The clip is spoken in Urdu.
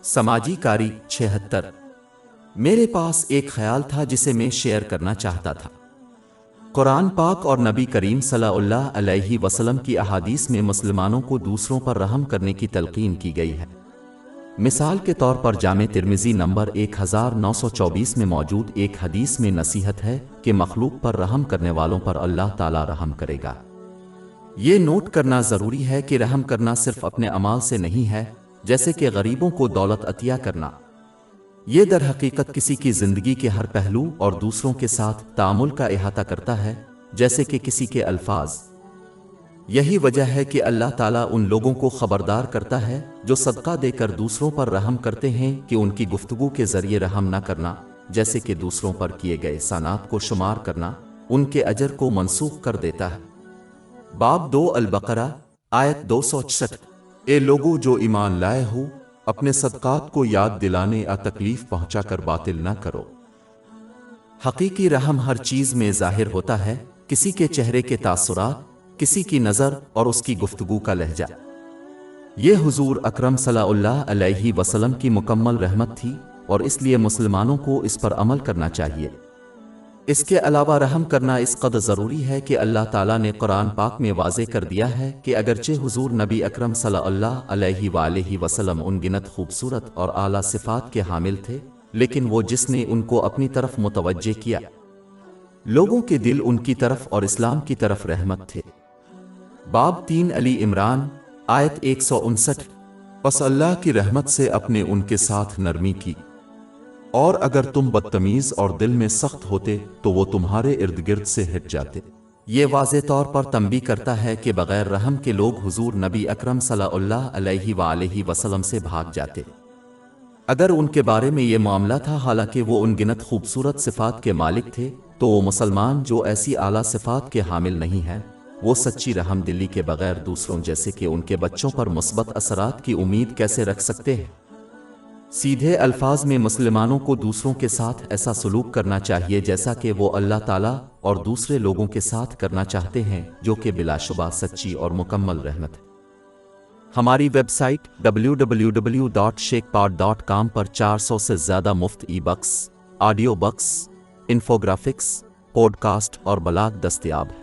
سماجی کاری 76۔ میرے پاس ایک خیال تھا جسے میں شیئر کرنا چاہتا تھا۔ قرآن پاک اور نبی کریم صلی اللہ علیہ وسلم کی احادیث میں مسلمانوں کو دوسروں پر رحم کرنے کی تلقین کی گئی ہے۔ مثال کے طور پر جامع ترمذی نمبر 1924 میں موجود ایک حدیث میں نصیحت ہے کہ مخلوق پر رحم کرنے والوں پر اللہ تعالی رحم کرے گا۔ یہ نوٹ کرنا ضروری ہے کہ رحم کرنا صرف اپنے اعمال سے نہیں ہے، جیسے کہ غریبوں کو دولت عطیہ کرنا۔ یہ در حقیقت کسی کی زندگی کے ہر پہلو اور دوسروں کے ساتھ تعامل کا احاطہ کرتا ہے، جیسے کہ کسی کے الفاظ۔ یہی وجہ ہے کہ اللہ تعالیٰ ان لوگوں کو خبردار کرتا ہے جو صدقہ دے کر دوسروں پر رحم کرتے ہیں کہ ان کی گفتگو کے ذریعے رحم نہ کرنا، جیسے کہ دوسروں پر کیے گئے احسانات کو شمار کرنا ان کے اجر کو منسوخ کر دیتا ہے۔ باب 2 البقرہ آیت 266۔ اے لوگو جو ایمان لائے ہو، اپنے صدقات کو یاد دلانے یا تکلیف پہنچا کر باطل نہ کرو۔ حقیقی رحم ہر چیز میں ظاہر ہوتا ہے، کسی کے چہرے کے تاثرات، کسی کی نظر اور اس کی گفتگو کا لہجہ۔ یہ حضور اکرم صلی اللہ علیہ وسلم کی مکمل رحمت تھی اور اس لیے مسلمانوں کو اس پر عمل کرنا چاہیے۔ اس کے علاوہ رحم کرنا اس قدر ضروری ہے کہ اللہ تعالیٰ نے قرآن پاک میں واضح کر دیا ہے کہ اگرچہ حضور نبی اکرم صلی اللہ علیہ وآلہ وسلم ان گنت خوبصورت اور اعلیٰ صفات کے حامل تھے، لیکن وہ جس نے ان کو اپنی طرف متوجہ کیا، لوگوں کے دل ان کی طرف اور اسلام کی طرف رحمت تھے۔ باب 3 علی عمران آیت 159۔ پس اللہ کی رحمت سے اپنے ان کے ساتھ نرمی کی، اور اگر تم بدتمیز اور دل میں سخت ہوتے تو وہ تمہارے ارد گرد سے ہٹ جاتے۔ یہ واضح طور پر تنبیہ کرتا ہے کہ بغیر رحم کے لوگ حضور نبی اکرم صلی اللہ علیہ وآلہ وسلم سے بھاگ جاتے۔ اگر ان کے بارے میں یہ معاملہ تھا، حالانکہ وہ ان گنت خوبصورت صفات کے مالک تھے، تو وہ مسلمان جو ایسی اعلیٰ صفات کے حامل نہیں ہیں، وہ سچی رحم دلی کے بغیر دوسروں جیسے کہ ان کے بچوں پر مثبت اثرات کی امید کیسے رکھ سکتے ہیں؟ سیدھے الفاظ میں مسلمانوں کو دوسروں کے ساتھ ایسا سلوک کرنا چاہیے جیسا کہ وہ اللہ تعالیٰ اور دوسرے لوگوں کے ساتھ کرنا چاہتے ہیں، جو کہ بلا شبہ سچی اور مکمل رحمت ہے۔ ہماری ویب سائٹ www.sheikhpod.com پر 400 سے زیادہ مفت e books, audio books, infographics, podcast اور بلاگ دستیاب ہے۔